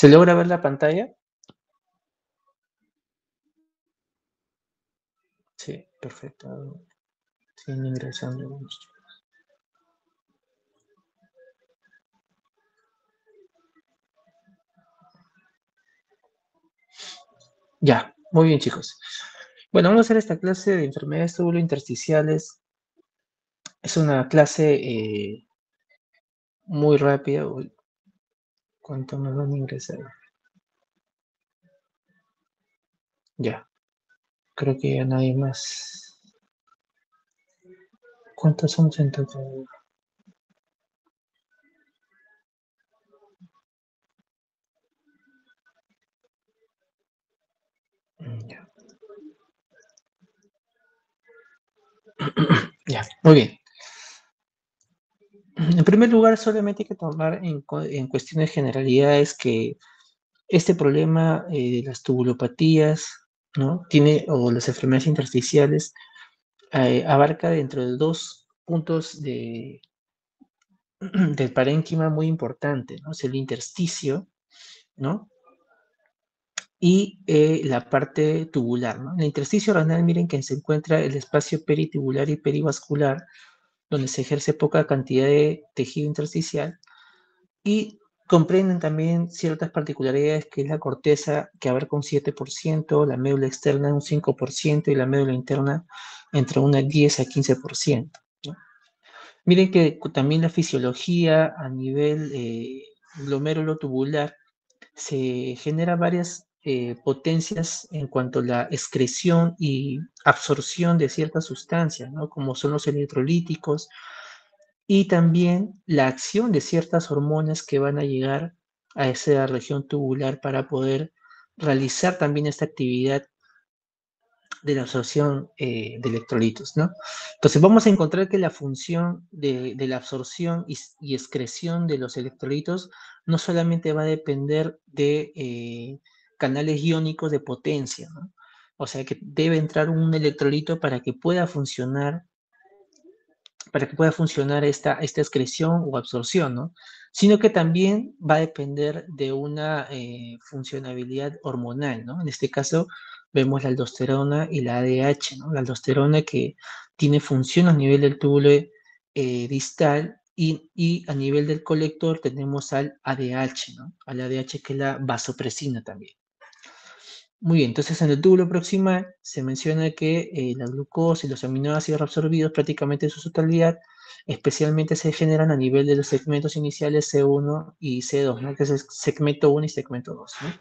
¿Se logra ver la pantalla? Sí, perfecto. Siguen ingresando. Ya, muy bien, chicos. Bueno, vamos a hacer esta clase de enfermedades tubulointersticiales. Es una clase muy rápida. Uy, ¿cuánto me van a ingresar? Ya, creo que ya nadie más. ¿Cuántos somos en total? Ya. Ya, muy bien. En primer lugar, solamente hay que tomar en cuestión de generalidades que este problema de las tubulopatías, ¿no? Tiene, o las enfermedades intersticiales, abarca dentro de dos puntos del parénquima muy importante, ¿no? Es el intersticio, ¿no? Y la parte tubular, ¿no? En el intersticio renal, miren que se encuentra el espacio peritubular y perivascular, donde se ejerce poca cantidad de tejido intersticial, y comprenden también ciertas particularidades que es la corteza, que abarca un 7%, la médula externa un 5% y la médula interna entre un 10 a 15%, ¿no? Miren que también la fisiología a nivel glomérulo tubular se genera varias potencias en cuanto a la excreción y absorción de ciertas sustancias, ¿no? Como son los electrolíticos, y también la acción de ciertas hormonas que van a llegar a esa región tubular para poder realizar también esta actividad de la absorción de electrolitos, ¿no? Entonces vamos a encontrar que la función de la absorción y excreción de los electrolitos no solamente va a depender de canales iónicos de potencia, ¿no? O sea que debe entrar un electrolito para que pueda funcionar esta excreción o absorción, ¿no? Sino que también va a depender de una funcionabilidad hormonal, ¿no? En este caso vemos la aldosterona y la ADH, ¿no? La aldosterona que tiene función a nivel del túbulo distal y a nivel del colector tenemos al ADH, ¿no? Al ADH que es la vasopresina también. Muy bien, entonces en el túbulo proximal se menciona que la glucosa y los aminoácidos reabsorbidos prácticamente en su totalidad, especialmente se generan a nivel de los segmentos iniciales C1 y C2, ¿no? Que es el segmento 1 y segmento 2, ¿no?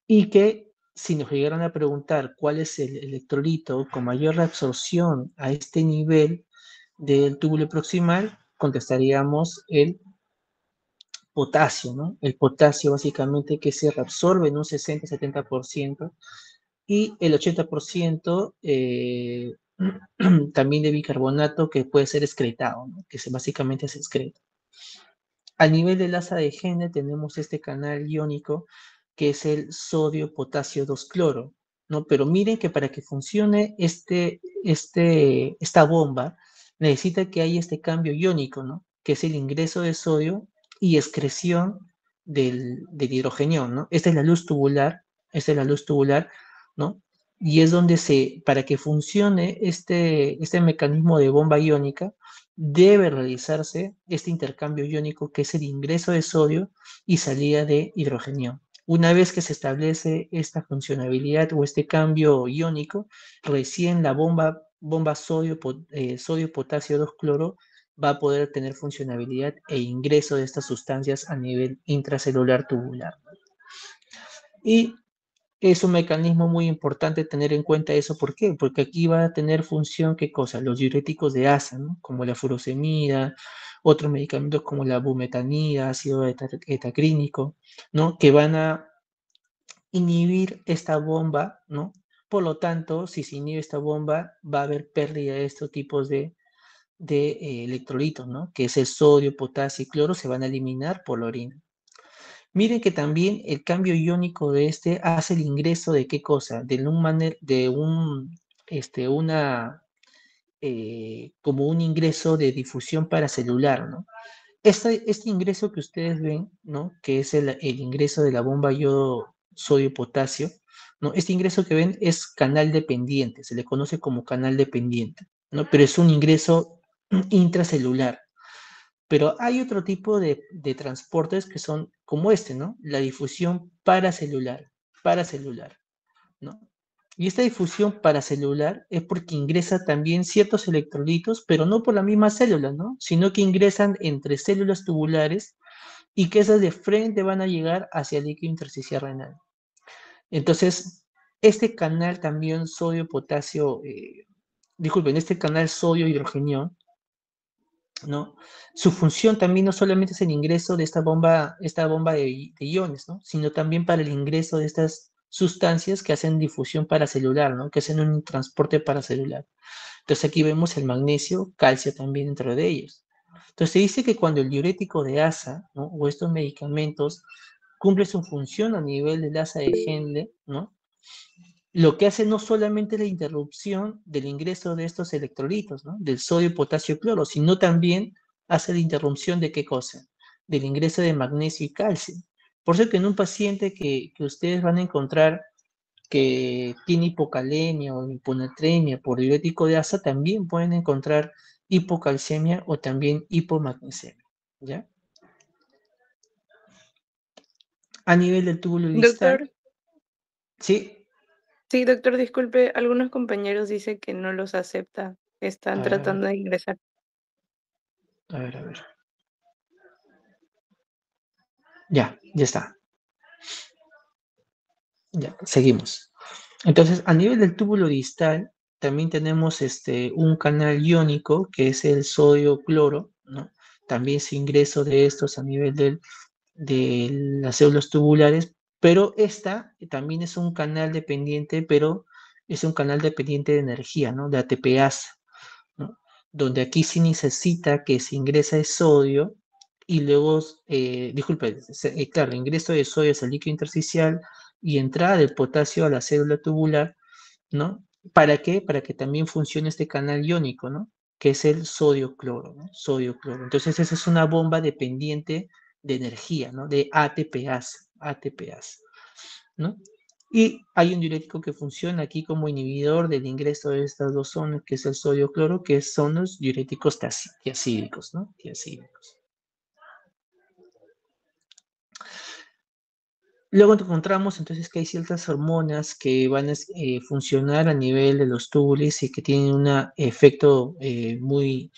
Y que si nos llegaran a preguntar cuál es el electrolito con mayor reabsorción a este nivel del túbulo proximal, contestaríamos el potasio, ¿no? El potasio básicamente que se reabsorbe en un 60-70% y el 80% también de bicarbonato que puede ser excretado, ¿no? Que básicamente se excreta. A nivel del asa de Henle tenemos este canal iónico que es el sodio-potasio 2-cloro, ¿no? Pero miren que para que funcione esta bomba necesita que haya este cambio iónico, ¿no? Que es el ingreso de sodio y excreción del hidrogenión, ¿no? Esta es la luz tubular, ¿no? Y es donde para que funcione este mecanismo de bomba iónica, debe realizarse este intercambio iónico que es el ingreso de sodio y salida de hidrogenio. Una vez que se establece esta funcionalidad o este cambio iónico, recién la bomba sodio-potasio 2-cloro va a poder tener funcionalidad e ingreso de estas sustancias a nivel intracelular tubular. Y es un mecanismo muy importante tener en cuenta eso. ¿Por qué? Porque aquí va a tener función, ¿qué cosa? Los diuréticos de asa, ¿no? Como la furosemida, otros medicamentos como la bumetanida, ácido etacrínico, ¿no? Que van a inhibir esta bomba, ¿no? Por lo tanto, si se inhibe esta bomba, va a haber pérdida de estos tipos de electrolitos, ¿no? Que es el sodio, potasio y cloro, se van a eliminar por la orina. Miren que también el cambio iónico de este hace el ingreso de qué cosa, como un ingreso de difusión paracelular, ¿no? Este ingreso que ustedes ven, ¿no? Que es el ingreso de la bomba yodo sodio potasio, ¿no? Este ingreso que ven es canal dependiente, se le conoce como canal dependiente, ¿no? Pero es un ingreso intracelular. Pero hay otro tipo de transportes que son como este, ¿no? La difusión paracelular, ¿no? Y esta difusión paracelular es porque ingresa también ciertos electrolitos, pero no por la misma célula, ¿no? Sino que ingresan entre células tubulares y que esas de frente van a llegar hacia el líquido intersticial renal. Entonces, este canal también sodio-potasio, disculpen, este canal sodio-hidrogenión, ¿no? Su función también no solamente es el ingreso de esta bomba de iones, ¿no? Sino también para el ingreso de estas sustancias que hacen difusión paracelular, ¿no? Que hacen un transporte paracelular. Entonces aquí vemos el magnesio, calcio también dentro de ellos. Entonces se dice que cuando el diurético de asa, ¿no? O estos medicamentos cumple su función a nivel del asa de Henle, ¿no? Lo que hace no solamente la interrupción del ingreso de estos electrolitos, ¿no? Del sodio, potasio, cloro, sino también hace la interrupción de qué cosa? Del ingreso de magnesio y calcio. Por eso que en un paciente que ustedes van a encontrar que tiene hipocalemia o hiponatremia por diurético de asa, también pueden encontrar hipocalcemia o también hipomagnesemia, ¿ya? A nivel del túbulo distal, Doctor, sí, sí, doctor, disculpe, algunos compañeros dicen que no los acepta, están a ver, tratando de ingresar. a ver. Ya está. Ya, seguimos. Entonces, a nivel del túbulo distal, también tenemos un canal iónico que es el sodio-cloro, ¿no? También se ingreso de estos a nivel de las células tubulares, pero esta también es un canal dependiente, pero es un canal dependiente de energía, ¿no? De ATPase, ¿no? Donde aquí sí necesita que se ingresa el sodio y luego, disculpe, claro, ingreso de sodio es el líquido intersticial y entrada del potasio a la célula tubular, ¿no? ¿Para qué? Para que también funcione este canal iónico, ¿no? Que es el sodio-cloro, ¿no? Sodio-cloro. Entonces, esa es una bomba dependiente de energía, ¿no? De ATPase, ¿no? Y hay un diurético que funciona aquí como inhibidor del ingreso de estas dos zonas, que es el sodio-cloro, que son los diuréticos tiacídicos, ¿no? Tiacídicos. Luego encontramos entonces que hay ciertas hormonas que van a funcionar a nivel de los túbulos y que tienen un efecto muy,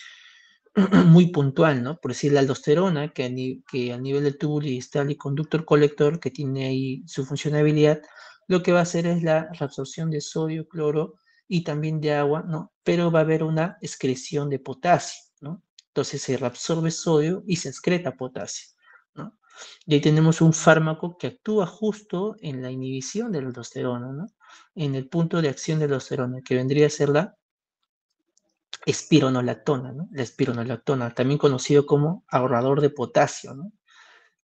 muy puntual, ¿no? Por decir la aldosterona, que a nivel del túbulo distal y conductor colector, que tiene ahí su funcionalidad, lo que va a hacer es la reabsorción de sodio, cloro y también de agua, ¿no? Pero va a haber una excreción de potasio, ¿no? Entonces se reabsorbe sodio y se excreta potasio, ¿no? Y ahí tenemos un fármaco que actúa justo en la inhibición de la aldosterona, ¿no? En el punto de acción de la aldosterona, que vendría a ser la espironolactona, ¿no? La espironolactona, también conocido como ahorrador de potasio, ¿no?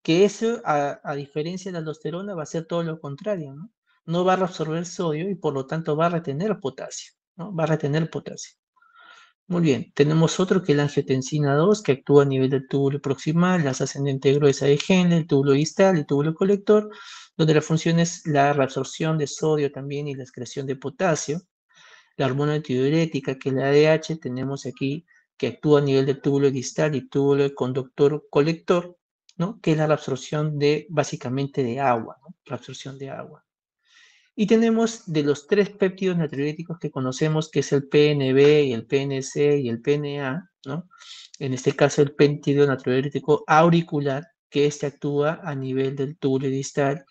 Que eso, a diferencia de la aldosterona, va a ser todo lo contrario, ¿no? No va a reabsorber sodio y por lo tanto va a retener potasio, ¿no? Va a retener potasio. Muy bien, tenemos otro que es la angiotensina 2, que actúa a nivel del túbulo proximal, la ascendente gruesa de Henle, el túbulo distal, el túbulo colector, donde la función es la reabsorción de sodio también y la excreción de potasio. La hormona antidiurética, que es la ADH, tenemos aquí que actúa a nivel del túbulo distal y túbulo conductor colector, ¿no? Que es la reabsorción de, básicamente, de agua, ¿no? Reabsorción de agua. Y tenemos de los tres péptidos natriuréticos que conocemos, que es el PNB, y el PNC y el PNA, ¿no? En este caso, el péptido natriurético auricular, que este actúa a nivel del túbulo distal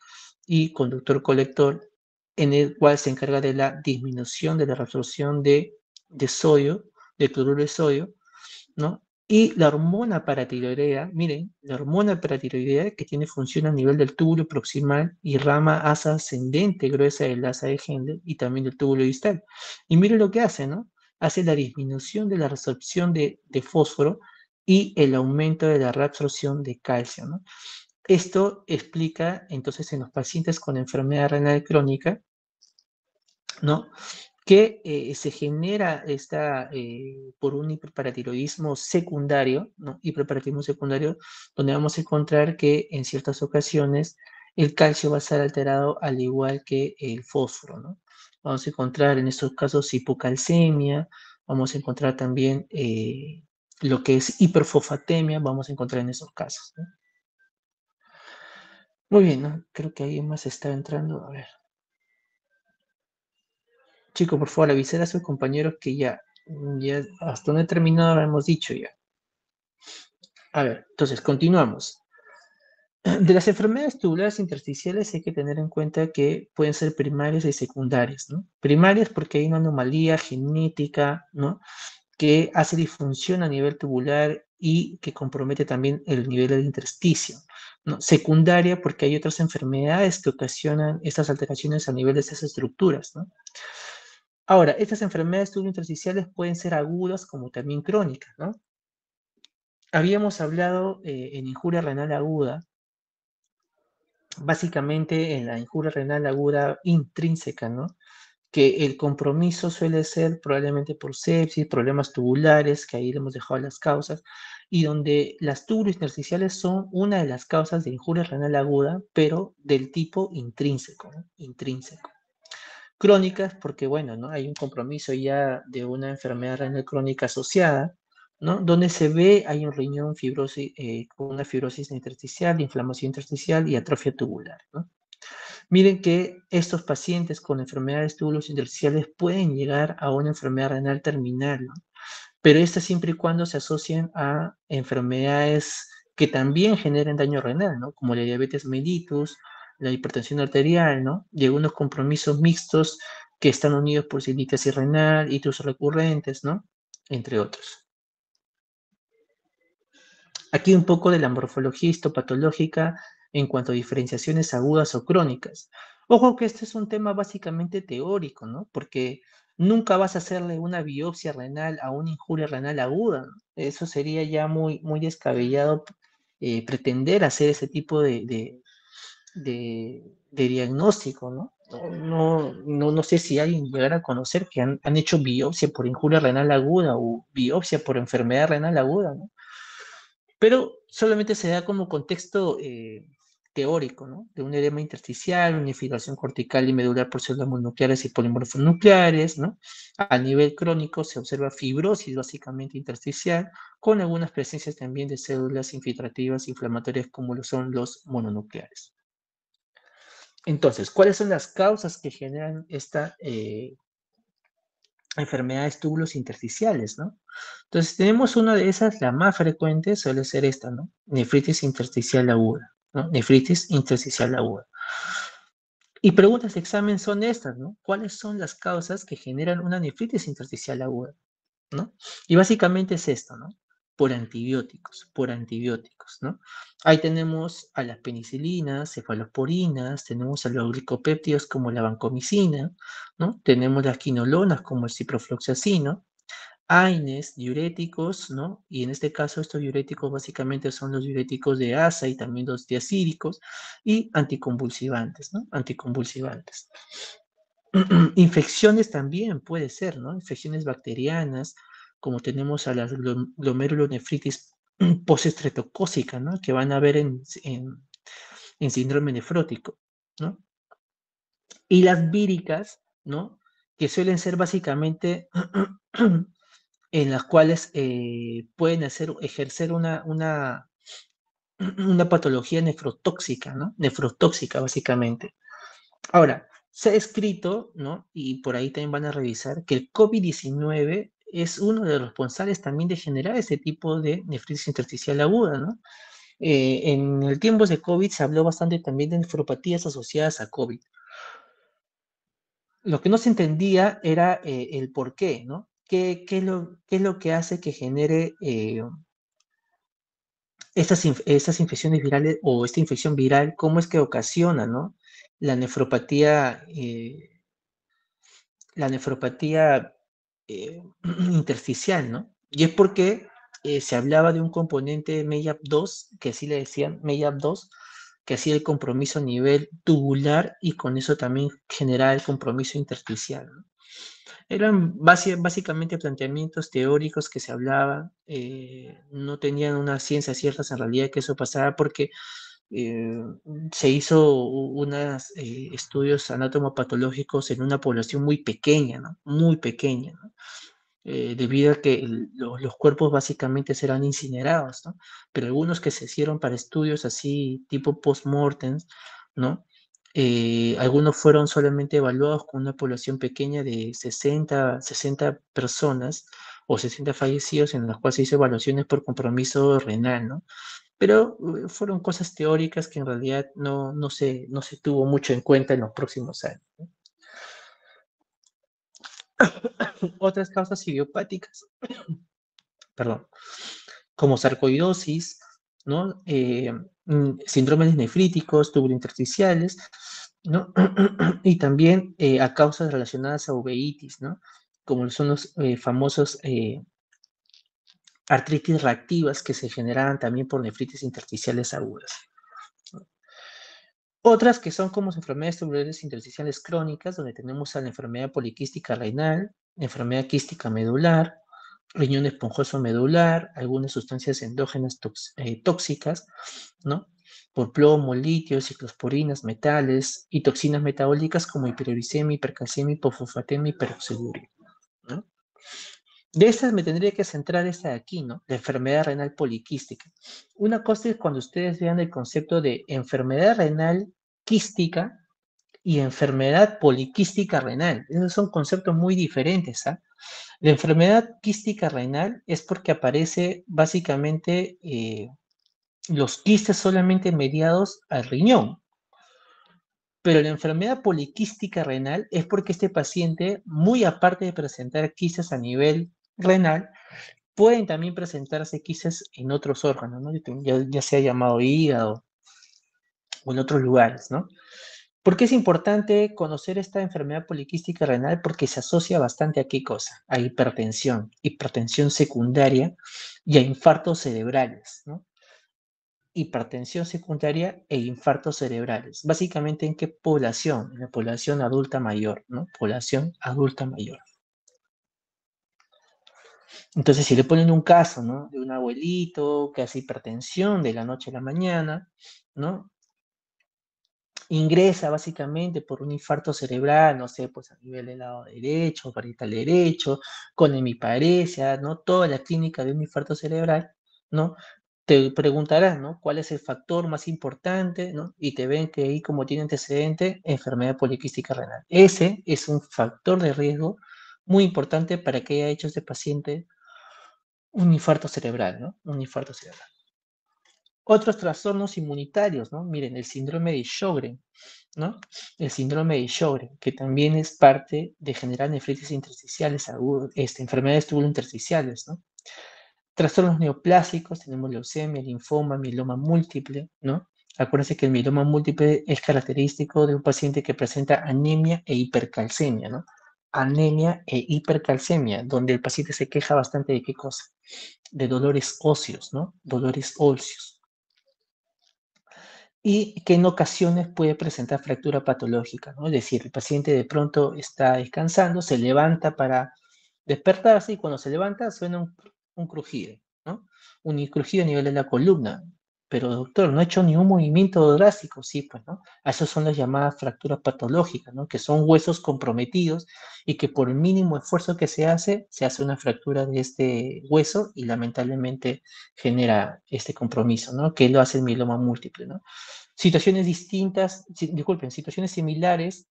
y conductor colector, en el cual se encarga de la disminución de la reabsorción de sodio, de cloruro de sodio, ¿no? Y la hormona paratiroidea, miren, la hormona paratiroidea que tiene función a nivel del túbulo proximal y rama asa ascendente gruesa del asa de Henle y también del túbulo distal. Y miren lo que hace, ¿no? Hace la disminución de la reabsorción de fósforo y el aumento de la reabsorción de calcio, ¿no? Esto explica entonces en los pacientes con enfermedad renal crónica, ¿no? que se genera por un hiperparatiroidismo secundario, ¿no? Hiperparatiroidismo secundario, donde vamos a encontrar que en ciertas ocasiones el calcio va a estar alterado al igual que el fósforo, ¿no? Vamos a encontrar en estos casos hipocalcemia, vamos a encontrar también lo que es hiperfosfatemia, vamos a encontrar en esos casos, ¿no? Muy bien, ¿no? Creo que alguien más está entrando. A ver. Chico, por favor, avisar a sus compañeros que ya hasta donde he terminado lo hemos dicho ya. A ver, entonces, continuamos. De las enfermedades tubulares intersticiales hay que tener en cuenta que pueden ser primarias y secundarias, ¿no? Primarias porque hay una anomalía genética, ¿no? Que hace disfunción a nivel tubular y que compromete también el nivel del intersticio, ¿no? Secundaria porque hay otras enfermedades que ocasionan estas alteraciones a nivel de esas estructuras, ¿no? Ahora, estas enfermedades tubulointersticiales pueden ser agudas como también crónicas, ¿no? Habíamos hablado en injuria renal aguda, básicamente en la injuria renal aguda intrínseca, ¿no? Que el compromiso suele ser probablemente por sepsis, problemas tubulares, que ahí le hemos dejado las causas, y donde las tubulointersticiales son una de las causas de injuria renal aguda, pero del tipo intrínseco, ¿no? Intrínseco. Crónicas, porque bueno, ¿no? Hay un compromiso ya de una enfermedad renal crónica asociada, ¿no? Donde se ve, hay un riñón fibrosis, con una fibrosis intersticial, inflamación intersticial y atrofia tubular, ¿no? Miren que estos pacientes con enfermedades túbulos intersticiales pueden llegar a una enfermedad renal terminal, ¿no? Pero estas siempre y cuando se asocien a enfermedades que también generen daño renal, ¿no? Como la diabetes mellitus, la hipertensión arterial, ¿no? Y algunos compromisos mixtos que están unidos por sílicasis renal, hitos recurrentes, ¿no? Entre otros. Aquí un poco de la morfología histopatológica en cuanto a diferenciaciones agudas o crónicas. Ojo que este es un tema básicamente teórico, ¿no? Porque nunca vas a hacerle una biopsia renal a una injuria renal aguda, ¿no? Eso sería ya muy descabellado pretender hacer ese tipo de diagnóstico, ¿no? No sé si alguien llegara a conocer que han hecho biopsia por injuria renal aguda o biopsia por enfermedad renal aguda, ¿no? Pero solamente se da como contexto teórico, ¿no? De un edema intersticial, una infiltración cortical y medular por células mononucleares y polimorfos nucleares, ¿no? A nivel crónico se observa fibrosis básicamente intersticial, con algunas presencias también de células infiltrativas inflamatorias como lo son los mononucleares. Entonces, ¿cuáles son las causas que generan esta enfermedades túbulos intersticiales, ¿no? Entonces, tenemos una de esas, la más frecuente suele ser esta, ¿no? Nefritis intersticial aguda, ¿no? Nefritis intersticial aguda. Y preguntas de examen son estas, ¿no? ¿Cuáles son las causas que generan una nefritis intersticial aguda, ¿no? Y básicamente es esto, ¿no? Por antibióticos, ¿no? Ahí tenemos a las penicilinas, cefalosporinas, tenemos a los glicopéptidos como la vancomicina, ¿no? Tenemos las quinolonas como el ciprofloxacino, AINES, diuréticos, ¿no? Y en este caso estos diuréticos básicamente son los diuréticos de asa y también los diacídicos y anticonvulsivantes, ¿no? Anticonvulsivantes. Infecciones también puede ser, ¿no? Infecciones bacterianas, como tenemos a la glomerulonefritis postestreptocócica, ¿no? Que van a ver en síndrome nefrótico, ¿no? Y las víricas, ¿no? Que suelen ser básicamente en las cuales pueden ejercer una patología nefrotóxica, ¿no? Nefrotóxica, básicamente. Ahora, se ha escrito, ¿no? Y por ahí también van a revisar que el COVID-19 es uno de los responsables también de generar ese tipo de nefritis intersticial aguda, ¿no? En el tiempo de COVID se habló bastante también de nefropatías asociadas a COVID. Lo que no se entendía era el por qué, ¿no? ¿Qué es lo que hace que genere estas infecciones virales o esta infección viral? ¿Cómo es que ocasiona, ¿no? La nefropatía, la nefropatía intersticial, ¿no? Y es porque se hablaba de un componente MEIAP2, que así le decían MEIAP2, que hacía el compromiso a nivel tubular y con eso también generaba el compromiso intersticial, ¿no? Eran básicamente planteamientos teóricos que se hablaban, no tenían una ciencia cierta en realidad que eso pasara porque eh, se hizo unos estudios anatomopatológicos en una población muy pequeña, ¿no? Muy pequeña, ¿no? Debido a que los cuerpos básicamente serán incinerados, ¿no? Pero algunos que se hicieron para estudios así, tipo post-mortem, ¿no? Algunos fueron solamente evaluados con una población pequeña de 60 personas o 60 fallecidos en las cuales se hizo evaluaciones por compromiso renal, ¿no? Pero fueron cosas teóricas que en realidad no se tuvo mucho en cuenta en los próximos años. Otras causas idiopáticas, perdón, como sarcoidosis, ¿no? Síndromes nefríticos, tubulointersticiales, ¿no? Y también a causas relacionadas a uveitis, ¿no? Como son los famosos artritis reactivas que se generan también por nefritis intersticiales agudas. Otras que son como enfermedades tubulares intersticiales crónicas, donde tenemos a la enfermedad poliquística renal, enfermedad quística medular, riñón esponjoso medular, algunas sustancias endógenas tóxicas, ¿no? Por plomo, litio, ciclosporinas, metales y toxinas metabólicas como hiperuricemia, hipercalcemia, hipofosfatemia y peroxiduria, ¿no? De estas me tendría que centrar esta de aquí, ¿no? La enfermedad renal poliquística. Una cosa es cuando ustedes vean el concepto de enfermedad renal quística y enfermedad poliquística renal. Esos son conceptos muy diferentes, ¿ah? La enfermedad quística renal es porque aparece básicamente los quistes solamente mediados al riñón, pero la enfermedad poliquística renal es porque este paciente, muy aparte de presentar quistes a nivel renal, pueden también presentarse quistes en otros órganos, ¿no? Ya sea llamado hígado o en otros lugares, ¿no? ¿Por qué es importante conocer esta enfermedad poliquística renal? Porque se asocia bastante a qué cosa? A hipertensión secundaria y a infartos cerebrales, ¿no? Hipertensión secundaria e infartos cerebrales. Básicamente, ¿en qué población? En la población adulta mayor, ¿no? Población adulta mayor. Entonces, si le ponen un caso, ¿no? De un abuelito que hace hipertensión de la noche a la mañana, ¿no? Ingresa básicamente por un infarto cerebral, no sé, pues a nivel del lado derecho, parietal derecho, con hemiparesia, ¿no? Toda la clínica de un infarto cerebral, ¿no? Te preguntarán, ¿no? ¿Cuál es el factor más importante, ¿no? Y te ven que ahí como tiene antecedente, enfermedad poliquística renal. Ese es un factor de riesgo muy importante para que haya hecho este paciente un infarto cerebral, ¿no? Un infarto cerebral. Otros trastornos inmunitarios, ¿no? Miren, el síndrome de Sjögren, ¿no? El síndrome de Sjögren, que también es parte de generar nefritis intersticiales agudas, enfermedades tubulointersticiales, ¿no? Trastornos neoplásicos, tenemos leucemia, linfoma, mieloma múltiple, ¿no? Acuérdense que el mieloma múltiple es característico de un paciente que presenta anemia e hipercalcemia, ¿no? Anemia e hipercalcemia, donde el paciente se queja bastante de qué cosa? De dolores óseos, ¿no? Dolores óseos. Y que en ocasiones puede presentar fractura patológica, ¿no? Es decir, el paciente de pronto está descansando, se levanta para despertarse y cuando se levanta suena un crujido, ¿no? Un crujido a nivel de la columna. Pero doctor, no ha hecho ningún movimiento drástico, sí, pues, ¿no? A esas son las llamadas fracturas patológicas, ¿no? Que son huesos comprometidos y que por el mínimo esfuerzo que se hace una fractura de este hueso y lamentablemente genera este compromiso, ¿no? Que lo hace el mieloma múltiple, ¿no? Situaciones distintas, disculpen, situaciones similares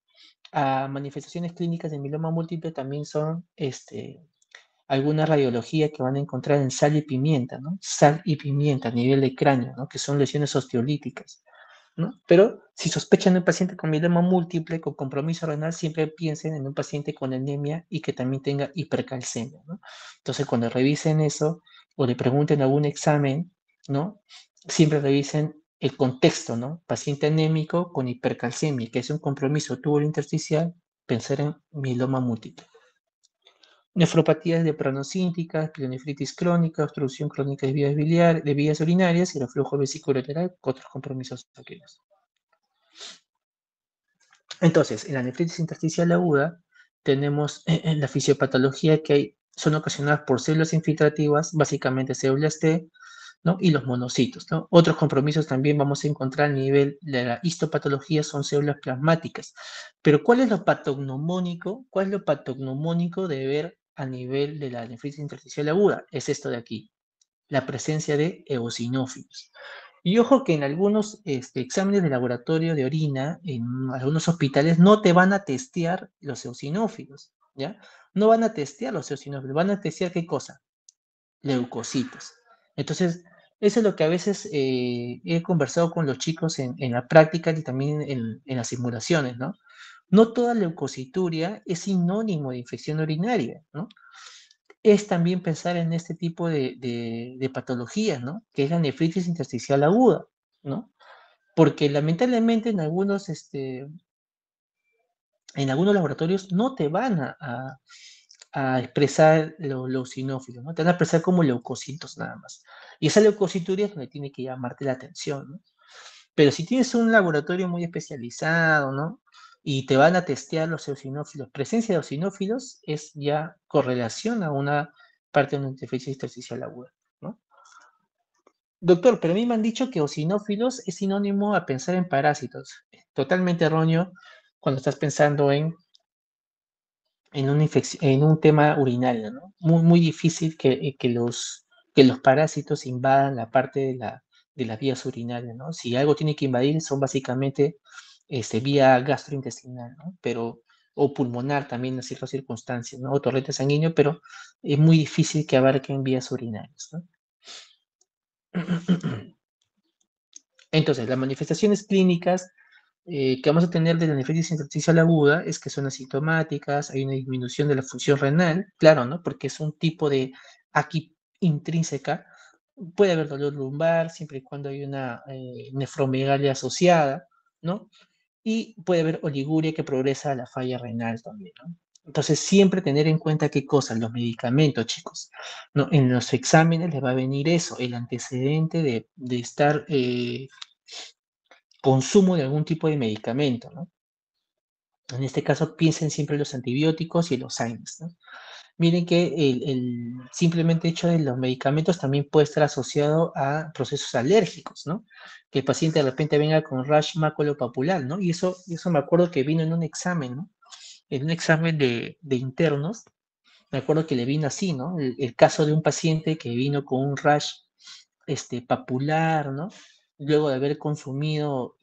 a manifestaciones clínicas de mieloma múltiple también son alguna radiología que van a encontrar en sal y pimienta, ¿no? Sal y pimienta a nivel de cráneo, ¿no? Que son lesiones osteolíticas, ¿no? Pero si sospechan de un paciente con mieloma múltiple, con compromiso renal, siempre piensen en un paciente con anemia y que también tenga hipercalcemia, ¿no? Entonces, cuando revisen eso o le pregunten algún examen, ¿no? Siempre revisen el contexto, ¿no? Paciente anémico con hipercalcemia, que es un compromiso tubulointersticial, pensar en mieloma múltiple. Nefropatías de pranocínticas, pielonefritis crónica, obstrucción crónica de vías urinarias y reflujo vesicolateral con otros compromisos aquellos. Entonces, en la nefritis intersticial aguda, tenemos la fisiopatología son ocasionadas por células infiltrativas, básicamente células T, ¿no? Y los monocitos, ¿no? Otros compromisos también vamos a encontrar a nivel de la histopatología son células plasmáticas. Pero ¿cuál es lo patognomónico? ¿Cuál es lo patognomónico de ver a nivel de la nefritis intersticial aguda? Es esto de aquí, la presencia de eosinófilos. Y ojo que en algunos exámenes de laboratorio de orina, en algunos hospitales, no te van a testear los eosinófilos, ¿ya? No van a testear los eosinófilos, van a testear ¿qué cosa? Leucocitos. Entonces, eso es lo que a veces he conversado con los chicos en la práctica y también en las simulaciones, ¿no? No toda leucocituria es sinónimo de infección urinaria, ¿no? Es también pensar en este tipo de patologías, ¿no? Que es la nefritis intersticial aguda, ¿no? Porque lamentablemente en algunos laboratorios no te van a expresar los sinófilos, ¿no? Te van a expresar como leucocitos nada más. Y esa leucocituria es donde tiene que llamarte la atención, ¿no? Pero si tienes un laboratorio muy especializado, ¿no? Y te van a testear los eosinófilos, presencia de eosinófilos es ya correlación a una parte de una interferencia intersticial aguda, ¿no? Doctor, pero a mí me han dicho que eosinófilos es sinónimo a pensar en parásitos. Totalmente erróneo cuando estás pensando en un tema urinario, ¿no? Muy, muy difícil que los parásitos invadan la parte de las vías urinarias, ¿no? Si algo tiene que invadir son básicamente vía gastrointestinal, ¿no? Pero, o pulmonar también en ciertas circunstancias, ¿no? O torrente sanguíneo, pero es muy difícil que abarquen vías urinarias, ¿no? Entonces, las manifestaciones clínicas que vamos a tener de la nefritis intersticial aguda es que son asintomáticas, hay una disminución de la función renal, claro, ¿no? Porque es un tipo de aquí intrínseca. Puede haber dolor lumbar siempre y cuando hay una nefromegalia asociada, ¿no? Y puede haber oliguria que progresa a la falla renal también, ¿no? Entonces, siempre tener en cuenta qué cosas, los medicamentos, chicos. ¿No? En los exámenes les va a venir eso, el antecedente de estar consumo de algún tipo de medicamento, ¿no? En este caso, piensen siempre en los antibióticos y en los AINES, ¿no? Miren que el simplemente hecho de los medicamentos también puede estar asociado a procesos alérgicos, ¿no? Que el paciente de repente venga con rash maculopapular, ¿no? Y eso me acuerdo que vino en un examen, ¿no? En un examen de internos, me acuerdo que le vino así, ¿no? El caso de un paciente que vino con un rash papular, ¿no? Luego de haber consumido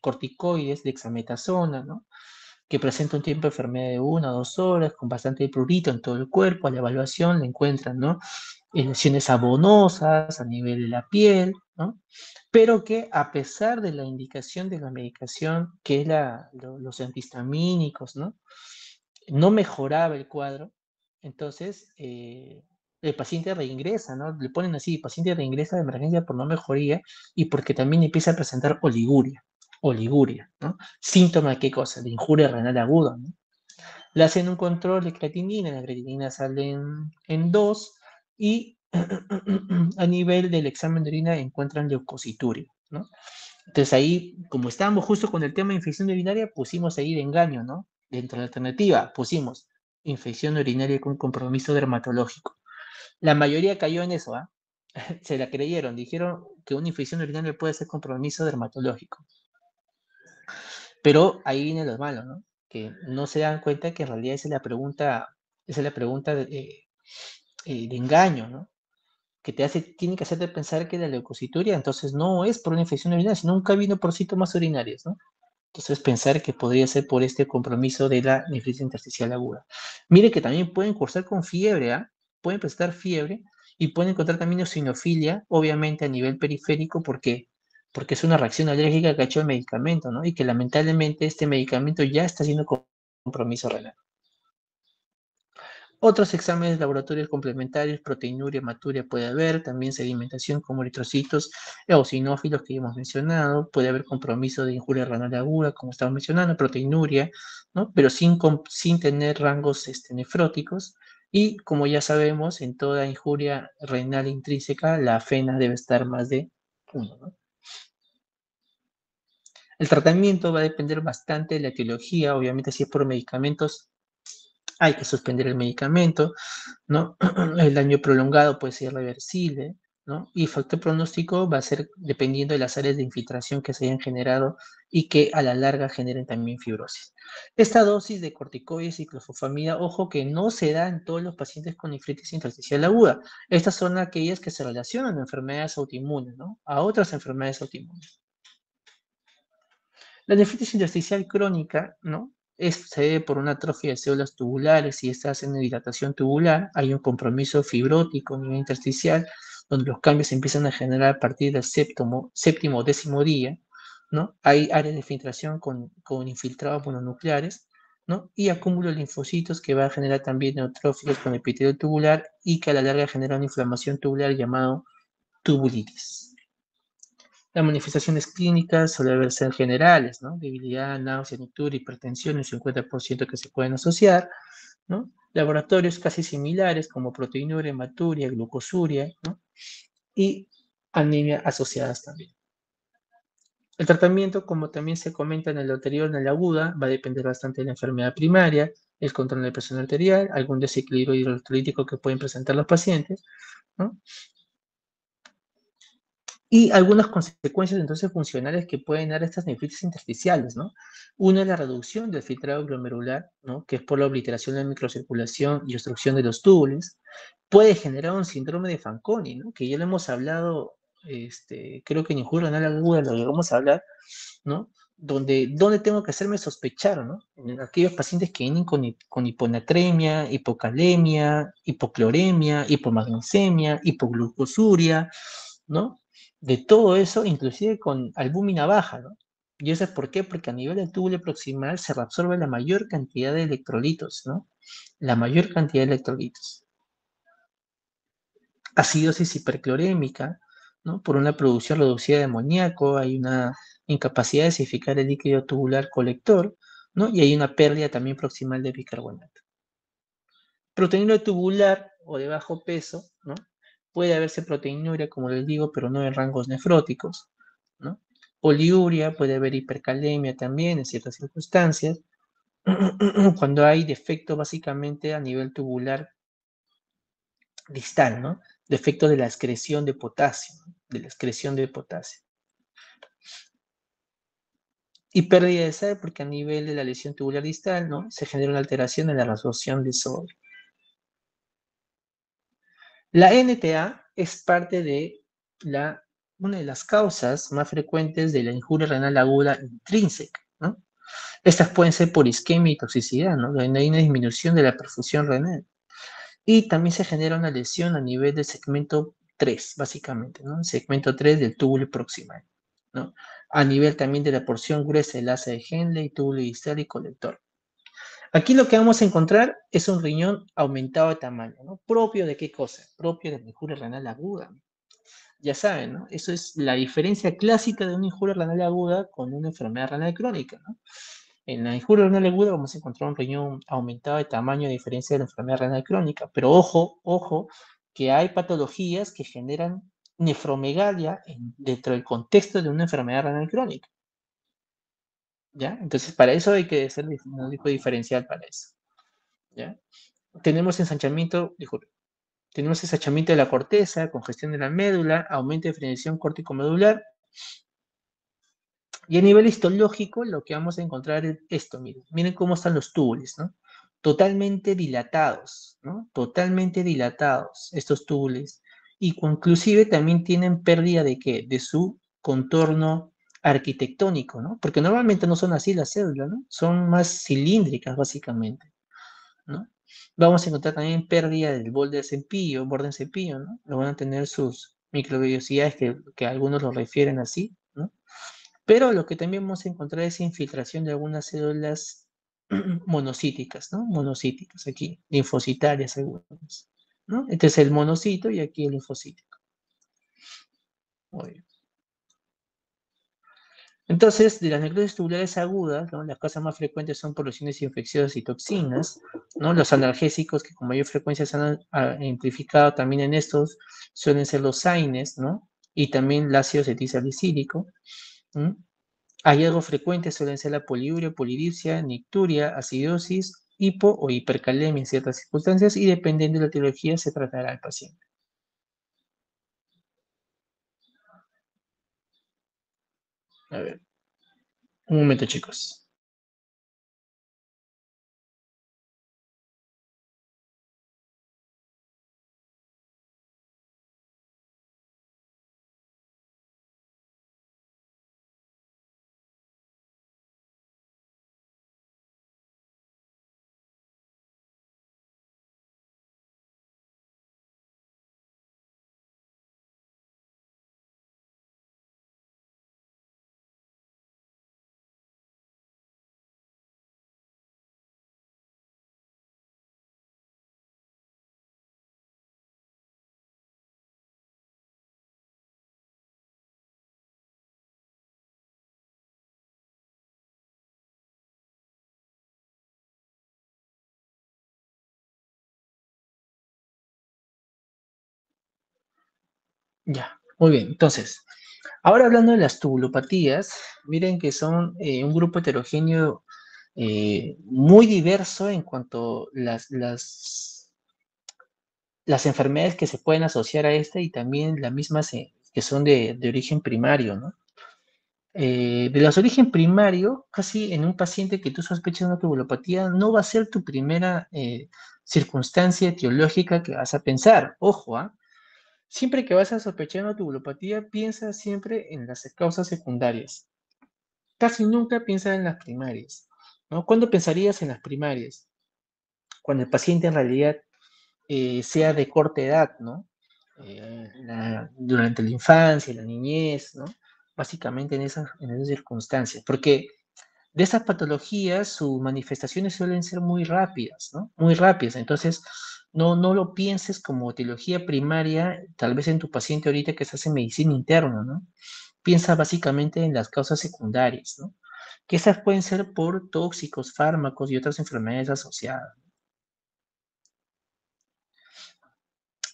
corticoides, dexametasona, ¿no? Que presenta un tiempo de enfermedad de 1 o 2 horas, con bastante prurito en todo el cuerpo. A la evaluación le encuentran, ¿no? Lesiones abonosas a nivel de la piel, ¿no? Pero que a pesar de la indicación de la medicación, que es los antihistamínicos, ¿no? No mejoraba el cuadro, entonces el paciente reingresa, ¿no? Le ponen así, paciente reingresa de emergencia por no mejoría y porque también empieza a presentar oliguria, ¿no? Síntoma de qué cosa, de injuria renal aguda, ¿no? Le hacen un control de creatinina, la creatinina sale en 2 y a nivel del examen de orina encuentran leucocituria, ¿no? Entonces ahí, como estábamos justo con el tema de infección urinaria, pusimos ahí de engaño, ¿no? Dentro de la alternativa, pusimos infección urinaria con compromiso dermatológico. La mayoría cayó en eso, ¿ah? Se la creyeron, dijeron que una infección urinaria puede ser compromiso dermatológico. Pero ahí viene lo malo, ¿no? Que no se dan cuenta que en realidad esa es la pregunta de engaño, ¿no? Que tiene que hacerte pensar que la leucocituria entonces no es por una infección urinaria, sino nunca vino por síntomas urinarios, ¿no? Entonces pensar que podría ser por este compromiso de la nefritis intersticial aguda. Mire que también pueden cursar con fiebre, ¿ah? Pueden presentar fiebre y pueden encontrar también eosinofilia, obviamente a nivel periférico, ¿por qué? Porque es una reacción alérgica que ha hecho el medicamento, ¿no? Y que lamentablemente este medicamento ya está haciendo compromiso renal. Otros exámenes laboratorios complementarios, proteinuria, hematuria puede haber, también sedimentación como eritrocitos eosinófilos que ya hemos mencionado, puede haber compromiso de injuria renal aguda, como estamos mencionando, proteinuria, ¿no? Pero sin tener rangos nefróticos. Y como ya sabemos, en toda injuria renal intrínseca, la FENA debe estar más de 1, ¿no? El tratamiento va a depender bastante de la etiología, obviamente si es por medicamentos, hay que suspender el medicamento, ¿no? El daño prolongado puede ser reversible, ¿no? Y el factor pronóstico va a ser dependiendo de las áreas de infiltración que se hayan generado y que a la larga generen también fibrosis. Esta dosis de corticoides y clofosfamida, ojo que no se da en todos los pacientes con nefritis intersticial aguda. Estas son aquellas que se relacionan a enfermedades autoinmunes, ¿no? A otras enfermedades autoinmunes. La nefritis intersticial crónica, ¿no? Se debe por una atrofia de células tubulares y estas hacen una dilatación tubular. Hay un compromiso fibrótico a nivel intersticial, donde los cambios se empiezan a generar a partir del séptimo o décimo día, ¿no? Hay áreas de filtración con infiltrados mononucleares, ¿no? Y acúmulo de linfocitos que va a generar también neutrófilos con epitelio tubular y que a la larga genera una inflamación tubular llamado tubulitis. Las manifestaciones clínicas suelen ser generales, ¿no? Debilidad, náusea, nictura, hipertensión, un 50% que se pueden asociar, ¿no? Laboratorios casi similares como proteinuria, hematuria, glucosuria, ¿no? Y anemia asociadas también. El tratamiento, como también se comenta en el anterior, en la aguda, va a depender bastante de la enfermedad primaria, el control de presión arterial, algún desequilibrio hidroelectrolítico que pueden presentar los pacientes, ¿no? Y algunas consecuencias entonces funcionales que pueden dar estas nefritis intersticiales, ¿no? Una es la reducción del filtrado glomerular, ¿no? Que es por la obliteración de la microcirculación y obstrucción de los túbulos. Puede generar un síndrome de Fanconi, ¿no? Que ya lo hemos hablado, creo que en injuria renal aguda lo llegamos a hablar, ¿no? Donde tengo que hacerme sospechar, ¿no? En aquellos pacientes que vienen con hiponatremia, hipocalemia, hipocloremia, hipomagnesemia, hipoglucosuria, ¿no? De todo eso, inclusive con albúmina baja, ¿no? ¿Y eso es por qué? Porque a nivel del túbulo proximal se reabsorbe la mayor cantidad de electrolitos, ¿no? La mayor cantidad de electrolitos. Acidosis hiperclorémica, ¿no? Por una producción reducida de amoníaco, hay una incapacidad de desificar el líquido tubular colector, ¿no? Y hay una pérdida también proximal de bicarbonato. Proteinuria tubular o de bajo peso, ¿no? Puede haberse proteinuria, como les digo, pero no en rangos nefróticos, ¿no? Poliuria, puede haber hipercalemia también en ciertas circunstancias, cuando hay defecto básicamente a nivel tubular distal, ¿no? Defecto de la excreción de potasio, ¿no? De la excreción de potasio. Y pérdida de sal porque a nivel de la lesión tubular distal, ¿no? Se genera una alteración en la resorción de sodio. La NTA es parte de una de las causas más frecuentes de la injuria renal aguda intrínseca, ¿no? Estas pueden ser por isquemia y toxicidad, ¿no? Donde hay una disminución de la perfusión renal. Y también se genera una lesión a nivel del segmento 3, básicamente, ¿no? El segmento 3 del túbulo proximal, ¿no? A nivel también de la porción gruesa del asa de Henle, túbulo distal y colector. Aquí lo que vamos a encontrar es un riñón aumentado de tamaño, ¿no? ¿Propio de qué cosa? Propio de la injuria renal aguda. Ya saben, ¿no? Eso es la diferencia clásica de una injuria renal aguda con una enfermedad renal crónica, ¿no? En la injuria renal aguda vamos a encontrar un riñón aumentado de tamaño a diferencia de la enfermedad renal crónica. Pero ojo, ojo, que hay patologías que generan nefromegalia dentro del contexto de una enfermedad renal crónica. ¿Ya? Entonces, para eso hay que hacer un tipo diferencial para eso. ¿Ya? Tenemos ensanchamiento, tenemos ensanchamiento de la corteza, congestión de la médula, aumento de fricción córtico-medular. Y a nivel histológico, lo que vamos a encontrar es esto, miren cómo están los túbulos, ¿no? Totalmente dilatados, ¿no? Totalmente dilatados estos túbulos. Y inclusive también tienen pérdida de ¿qué? De su contorno arquitectónico, ¿no? Porque normalmente no son así las células, ¿no? Son más cilíndricas, básicamente, ¿no? Vamos a encontrar también pérdida del borde del cepillo, ¿no? Lo van a tener sus microvellosidades que algunos lo refieren así, ¿no? Pero lo que también vamos a encontrar es infiltración de algunas células monocíticas, ¿no? Monocíticas aquí, linfocitarias algunas, ¿no? Este es el monocito y aquí el linfocítico. Muy bien. Entonces, de las necrosis tubulares agudas, ¿no? Las causas más frecuentes son por lesiones infecciosas y toxinas, ¿no? Los analgésicos que con mayor frecuencia se han amplificado también en estos suelen ser los AINES, ¿no? Y también el ácido acetilsalicílico, ¿no? Hallazgos frecuentes suelen ser la poliuria, polidipsia, nicturia, acidosis, hipo o hipercalemia en ciertas circunstancias y dependiendo de la etiología se tratará al paciente. A ver, un momento chicos. Ya, muy bien. Entonces, ahora hablando de las tubulopatías, miren que son un grupo heterogéneo muy diverso en cuanto las enfermedades que se pueden asociar a esta y también las mismas que son de origen primario, ¿no? De los origen primario, casi en un paciente que tú sospechas una tubulopatía, no va a ser tu primera circunstancia etiológica que vas a pensar. Ojo, ¿ah? Siempre que vas a sospechar una tubulopatía, piensa siempre en las causas secundarias. Casi nunca piensa en las primarias, ¿no? ¿Cuándo pensarías en las primarias? Cuando el paciente en realidad sea de corta edad, ¿no? Durante la infancia, la niñez, ¿no? Básicamente en esas circunstancias, porque de esas patologías sus manifestaciones suelen ser muy rápidas, ¿no? Muy rápidas, entonces no lo pienses como etiología primaria, tal vez en tu paciente ahorita que estás en medicina interna, ¿no? Piensa básicamente en las causas secundarias, ¿no? Que esas pueden ser por tóxicos, fármacos y otras enfermedades asociadas.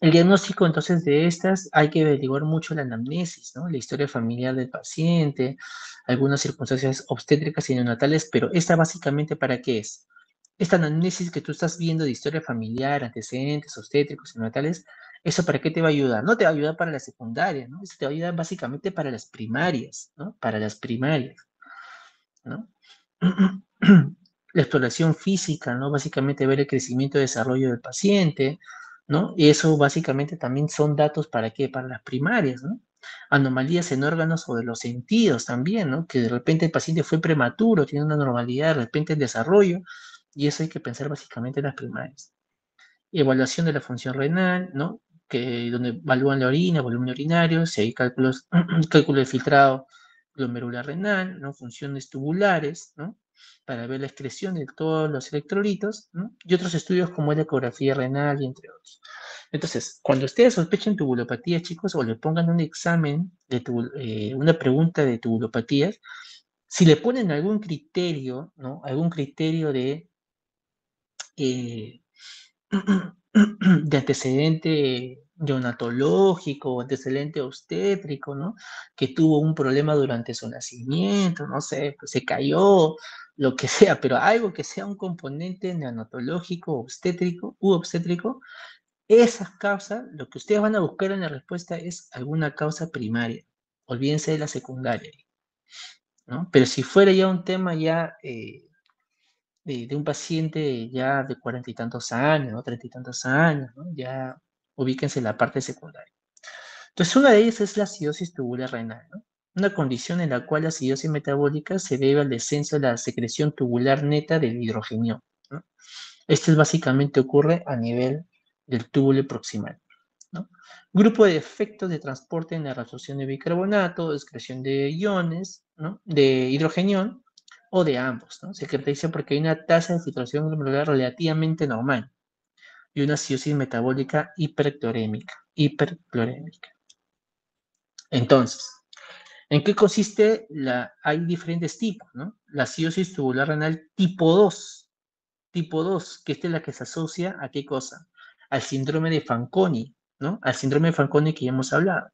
El diagnóstico entonces de estas hay que averiguar mucho la anamnesis, ¿no? La historia familiar del paciente, algunas circunstancias obstétricas y neonatales, pero esta básicamente ¿para qué es? Esta anamnesis que tú estás viendo de historia familiar, antecedentes obstétricos y neonatales, ¿eso para qué te va a ayudar? No te va a ayudar para la secundaria, ¿no? Eso te va a ayudar básicamente para las primarias, ¿no? Para las primarias, ¿no? La exploración física, ¿no? Básicamente ver el crecimiento y desarrollo del paciente, ¿no? Y eso básicamente también son datos para qué, para las primarias, ¿no? Anomalías en órganos o de los sentidos también, ¿no? Que de repente el paciente fue prematuro, tiene una normalidad de repente en desarrollo, y eso hay que pensar básicamente en las primarias. Evaluación de la función renal, ¿no? Que donde evalúan la orina, volumen urinario, si hay cálculos, cálculo de filtrado glomerular renal, ¿no? Funciones tubulares, ¿no? Para ver la excreción de todos los electrolitos, ¿no? Y otros estudios como la ecografía renal y entre otros. Entonces, cuando ustedes sospechen tubulopatía, chicos, o le pongan un examen de una pregunta de tubulopatías, si le ponen algún criterio, ¿no? Algún criterio eh, de antecedente neonatológico o antecedente obstétrico, ¿no? Que tuvo un problema durante su nacimiento, no sé, pues se cayó, lo que sea, pero algo que sea un componente neonatológico, obstétrico u obstétrico, esas causas, lo que ustedes van a buscar en la respuesta es alguna causa primaria. Olvídense de la secundaria, ¿no? Pero si fuera ya un tema ya de un paciente ya de cuarenta y tantos años, ¿no? Treinta y tantos años, ¿no? Ya ubíquense en la parte secundaria. Entonces, una de ellas es la acidosis tubular renal, ¿no? Una condición en la cual la acidosis metabólica se debe al descenso de la secreción tubular neta del hidrogenio, ¿no? Esto es básicamente ocurre a nivel del túbulo proximal, ¿no? Grupo de efectos de transporte en la reabsorción de bicarbonato, excreción de iones, ¿no? De hidrogenión o de ambos, ¿no? Se caracteriza porque hay una tasa de filtración glomerular relativamente normal y una acidosis metabólica hiperclorémica. Entonces, ¿en qué consiste hay diferentes tipos, ¿no? La acidosis tubular renal tipo 2, que esta es la que se asocia a qué cosa? Al síndrome de Fanconi, ¿no? Al síndrome de Fanconi que ya hemos hablado.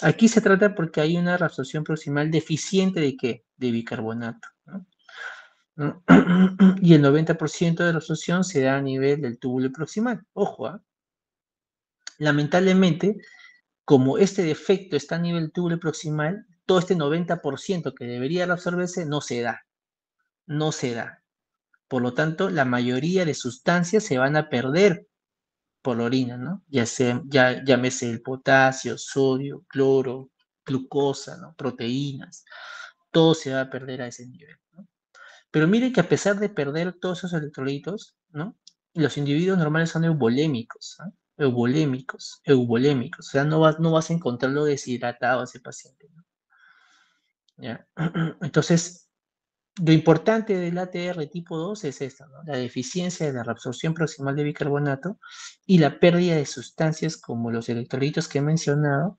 Aquí se trata porque hay una reabsorción proximal deficiente ¿de qué? De bicarbonato, ¿no? ¿No? Y el 90% de la absorción se da a nivel del túbulo proximal. Ojo, ¿ah? Lamentablemente, como este defecto está a nivel del túbulo proximal, todo este 90% que debería absorberse no se da, no se da. Por lo tanto, la mayoría de sustancias se van a perder por la orina, ¿no? Ya sea, ya, llámese el potasio, sodio, cloro, glucosa, ¿no? Proteínas, todo se va a perder a ese nivel, ¿no? Pero mire que a pesar de perder todos esos electrolitos, ¿no? Los individuos normales son eubolémicos, ¿no? Eubolémicos, o sea, no vas a encontrarlo deshidratado a ese paciente, ¿no? ¿Ya? Entonces, lo importante del ATR tipo 2 es esto, ¿no? La deficiencia de la reabsorción proximal de bicarbonato y la pérdida de sustancias como los electrolitos que he mencionado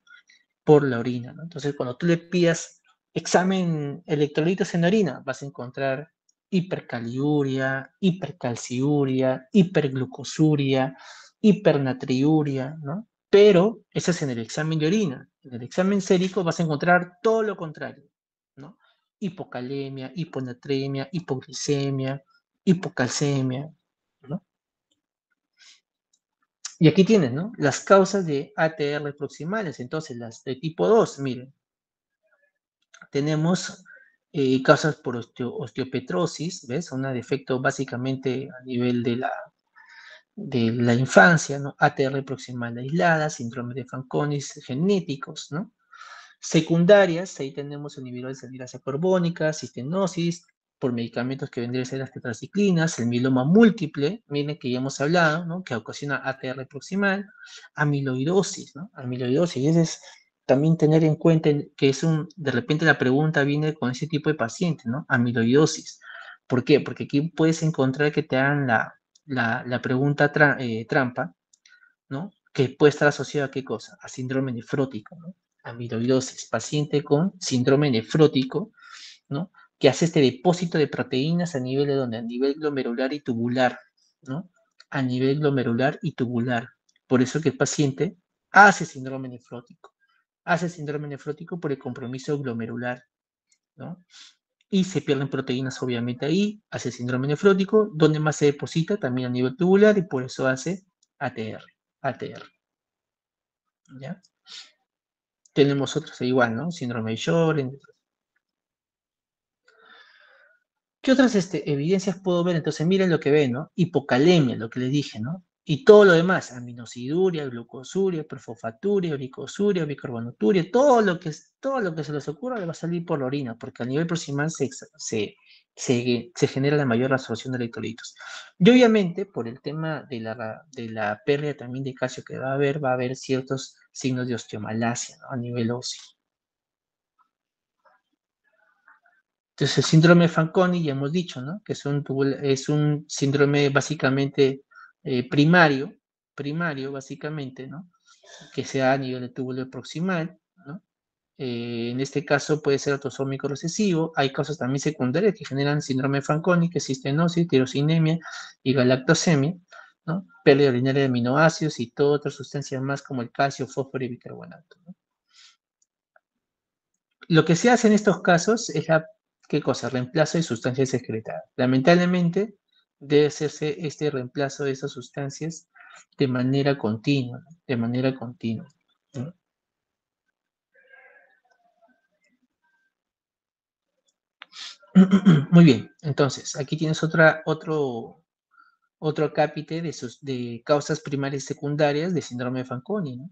por la orina, ¿no? Entonces, cuando tú le pidas examen electrolitos en la orina, vas a encontrar hipercaliuria, hipercalciuria, hiperglucosuria, hipernatriuria, ¿no? Pero eso es en el examen de orina. En el examen sérico vas a encontrar todo lo contrario, ¿no? Hipocalemia, hiponatremia, hipoglicemia, hipocalcemia, ¿no? Y aquí tienes, ¿no? Las causas de ATR proximales. Entonces, las de tipo 2, miren, tenemos causas por osteopetrosis, ¿ves? Un defecto básicamente a nivel de la infancia, ¿no? ATR proximal aislada, síndrome de Fanconi genéticos, ¿no? Secundarias, ahí tenemos inhibidores de migrasa carbónica, cistenosis, por medicamentos que vendrían a ser las tetraciclinas, el mieloma múltiple, miren que ya hemos hablado, ¿no? Que ocasiona ATR proximal, amiloidosis, ¿no? Amiloidosis, y ese es también tener en cuenta que de repente la pregunta viene con ese tipo de pacientes, ¿no? Amiloidosis. ¿Por qué? Porque aquí puedes encontrar que te hagan la pregunta trampa, ¿no? Que puede estar asociado a qué cosa? A síndrome nefrótico, ¿no? Amiloidosis, paciente con síndrome nefrótico, ¿no? Que hace este depósito de proteínas a nivel de donde? A nivel glomerular y tubular, ¿no? A nivel glomerular y tubular. Por eso que el paciente hace síndrome nefrótico. Hace síndrome nefrótico por el compromiso glomerular, ¿no? Y se pierden proteínas obviamente ahí, hace síndrome nefrótico, donde más se deposita también a nivel tubular y por eso hace ATR. ATR. ¿Ya? Tenemos otros igual, ¿no? Síndrome de Sjögren. ¿Qué otras evidencias puedo ver? Entonces, miren lo que ven, ¿no? Hipocalemia, lo que les dije, ¿no? Y todo lo demás, aminosiduria, glucosuria, perfosfaturia, uricosuria, bicarbonuturia, todo lo que se les ocurra le va a salir por la orina, porque a nivel proximal se genera la mayor absorción de electrolitos. Y obviamente, por el tema de la pérdida también de calcio que va a haber ciertos signos de osteomalacia, ¿no? A nivel óseo. Entonces, el síndrome de Fanconi, ya hemos dicho, ¿no? Que es un síndrome básicamente primario básicamente, ¿no? Que se da a nivel del túbulo proximal, ¿no? En este caso puede ser autosómico recesivo. Hay casos también secundarias que generan síndrome de Fanconi, que es cistenosis, tirosinemia y galactosemia, ¿no? Pérdida urinaria de aminoácidos y todas otras sustancias más como el calcio, fósforo y bicarbonato, ¿no? Lo que se hace en estos casos es ¿qué cosa? Reemplazo de sustancias excretadas. Lamentablemente, debe hacerse este reemplazo de esas sustancias de manera continua, ¿no? De manera continua, ¿no? Muy bien, entonces, aquí tienes otro cápite de causas primarias y secundarias de síndrome de Fanconi, ¿no?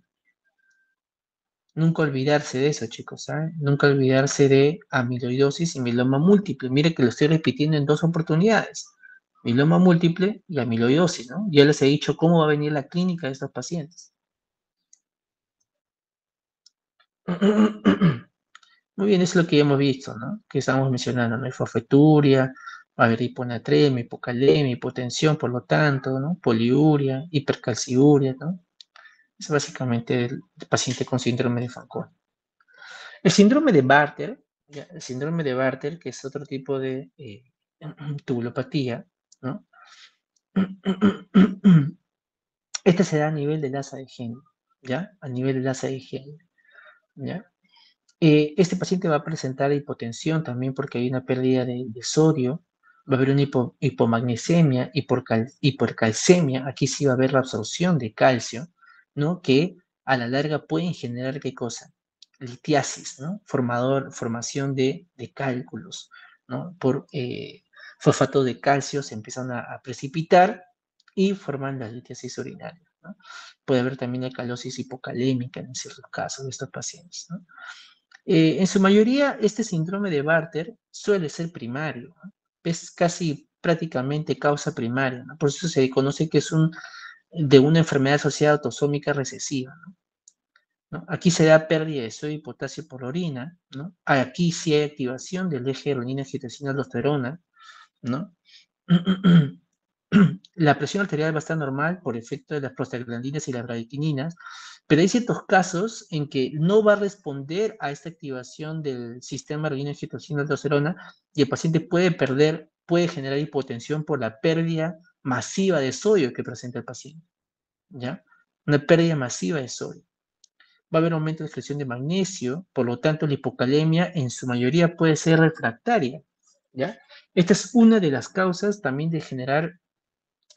Nunca olvidarse de eso, chicos, ¿saben? Nunca olvidarse de amiloidosis y mieloma múltiple. Mire que lo estoy repitiendo en dos oportunidades. Mieloma múltiple y amiloidosis, ¿no? Ya les he dicho cómo va a venir la clínica de estos pacientes. Muy bien, es lo que ya hemos visto, ¿no? Que estamos mencionando, ¿no? Fosfeturia, va a haber hiponatremia, hipocalemia, hipotensión, por lo tanto, ¿no? Poliuria, hipercalciuria, ¿no? Es básicamente el paciente con síndrome de Fanconi. El síndrome de Bartter, ¿ya? El síndrome de Bartter, que es otro tipo de tubulopatía, ¿no? Este se da a nivel del asa de Henle, ¿ya? A nivel del asa de Henle. ¿ya? Este paciente va a presentar hipotensión también porque hay una pérdida de sodio, va a haber una hipomagnesemia, hipercalcemia, aquí sí va a haber la absorción de calcio, ¿no? Que a la larga pueden generar, ¿qué cosa? Litiasis, ¿no? Formación de cálculos, ¿no? Por fosfato de calcio se empiezan a precipitar y forman la litiasis urinaria, ¿no? Puede haber también alcalosis hipocalémica en ciertos casos de estos pacientes, ¿no? En su mayoría, este síndrome de Bartter suele ser primario, ¿no? Es casi prácticamente causa primaria, ¿no? Por eso se conoce que es de una enfermedad asociada autosómica recesiva, ¿no? Aquí se da pérdida de sodio y potasio por orina, ¿no? Aquí sí hay activación del eje heroína-angiotensina-aldosterona, ¿no? La presión arterial va a estar normal por efecto de las prostaglandinas y las bradicininas, pero hay ciertos casos en que no va a responder a esta activación del sistema renina-angiotensina-aldosterona y el paciente puede generar hipotensión por la pérdida masiva de sodio que presenta el paciente, ¿ya? Una pérdida masiva de sodio. Va a haber aumento de excreción de magnesio, por lo tanto la hipocalemia en su mayoría puede ser refractaria, ¿ya? Esta es una de las causas también de generar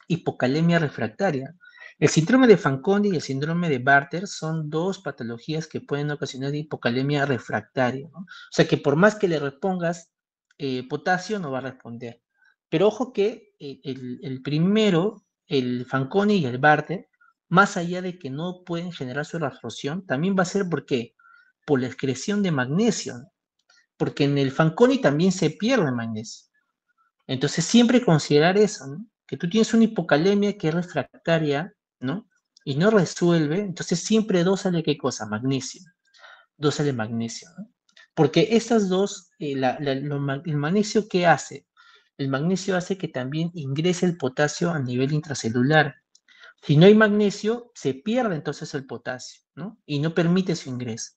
hipocalemia refractaria. El síndrome de Fanconi y el síndrome de Bartter son dos patologías que pueden ocasionar hipocalemia refractaria, ¿no? O sea que por más que le repongas potasio, no va a responder. Pero ojo que el primero, el Fanconi y el Bartter, más allá de que no pueden generar su absorción, también va a ser por la excreción de magnesio, ¿no? Porque en el Fanconi también se pierde magnesio. Entonces, siempre considerar eso, ¿no? Que tú tienes una hipocalemia que es refractaria, ¿no? Y no resuelve, entonces siempre dósale qué cosa, magnesio, dósale magnesio, ¿no? Porque estas dos, el magnesio, ¿qué hace? El magnesio hace que también ingrese el potasio a nivel intracelular. Si no hay magnesio, se pierde entonces el potasio, ¿no? Y no permite su ingreso.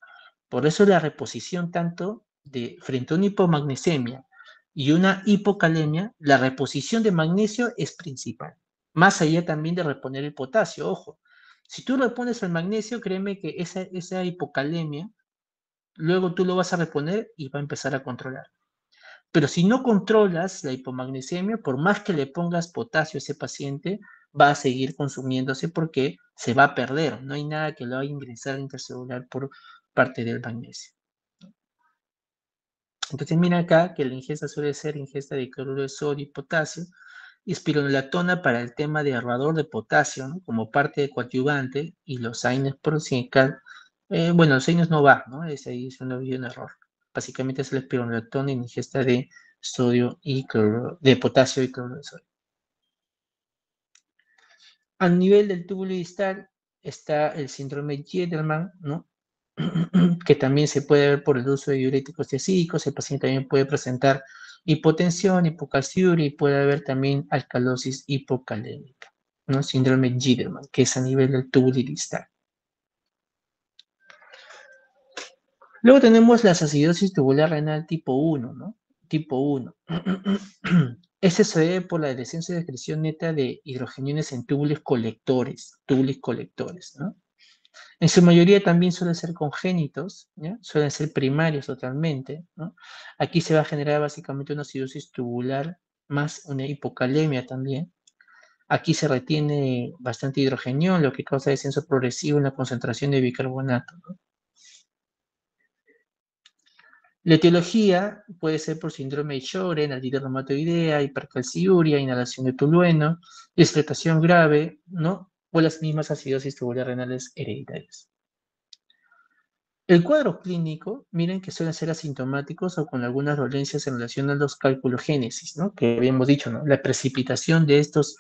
Por eso la reposición tanto de frente a una hipomagnesemia y una hipocalemia, la reposición de magnesio es principal. Más allá también de reponer el potasio, ojo. Si tú repones el magnesio, créeme que esa hipocalemia, luego tú lo vas a reponer y va a empezar a controlar. Pero si no controlas la hipomagnesemia, por más que le pongas potasio a ese paciente, va a seguir consumiéndose porque se va a perder. No hay nada que lo haga ingresar intracelular por parte del magnesio. Entonces mira acá que la ingesta suele ser ingesta de cloruro de sodio y potasio, y espironolactona para el tema de ahorrador de potasio, ¿no? Como parte de coadyuvante, y los AINES por sincal. Bueno, los AINES no va, ¿no? Ahí es un error. Básicamente es la espironolactona en ingesta de sodio y cloruro, de potasio y cloruro de sodio. A nivel del túbulo distal está el síndrome de Giedelman, ¿no? Que también se puede ver por el uso de diuréticos tiazídicos. El paciente también puede presentar hipotensión, hipocalciuria y puede haber también alcalosis hipocalémica, ¿no? Síndrome de Giedelman, que es a nivel del túbulo distal. Luego tenemos la acidosis tubular renal tipo 1, ¿no? Tipo 1. Ese se debe por la descenso de excreción neta de hidrogeniones en túbulos colectores, ¿no? En su mayoría también suelen ser congénitos, ¿ya? Suelen ser primarios totalmente, ¿no? Aquí se va a generar básicamente una acidosis tubular más una hipocalemia también. Aquí se retiene bastante hidrogenión, lo que causa descenso progresivo en la concentración de bicarbonato, ¿no? La etiología puede ser por síndrome de Sjögren, artritis reumatoidea, hipercalciuria, inhalación de tolueno, deshidratación grave, ¿no? O las mismas acidosis tubulares renales hereditarias. El cuadro clínico, miren que suelen ser asintomáticos o con algunas dolencias en relación a los calculogénesis, ¿no? Que habíamos dicho, ¿no? La precipitación de estos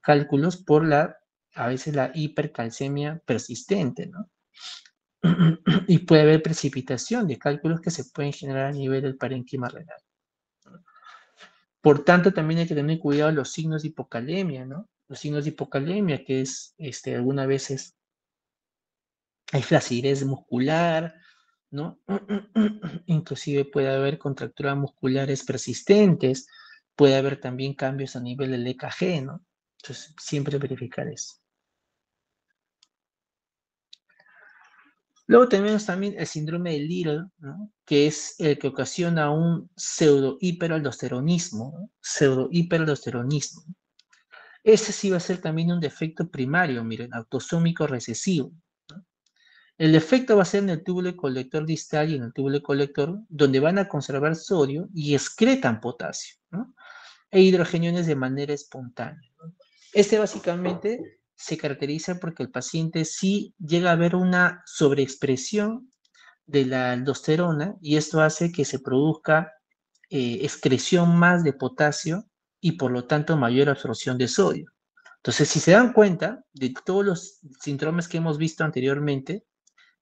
cálculos por a veces la hipercalcemia persistente, ¿no? Y puede haber precipitación de cálculos que se pueden generar a nivel del parénquima renal. Por tanto, también hay que tener cuidado los signos de hipocalemia, ¿no? Los signos de hipocalemia, que es, algunas veces hay flacidez muscular, ¿no? Inclusive puede haber contracturas musculares persistentes, puede haber también cambios a nivel del EKG, ¿no? Entonces, siempre verificar eso. Luego tenemos también el síndrome de Little, ¿no? Que es el que ocasiona un pseudo-hiperaldosteronismo, ¿no? Pseudo-hiperaldosteronismo. Ese sí va a ser también un defecto primario, miren, autosómico recesivo. ¿No? El defecto va a ser en el túbulo colector distal y en el túbulo colector, donde van a conservar sodio y excretan potasio, ¿no? E hidrogeniones de manera espontánea, ¿no? Este básicamente se caracteriza porque el paciente sí llega a haber una sobreexpresión de la aldosterona y esto hace que se produzca excreción más de potasio y por lo tanto mayor absorción de sodio. Entonces, si se dan cuenta de todos los síndromes que hemos visto anteriormente,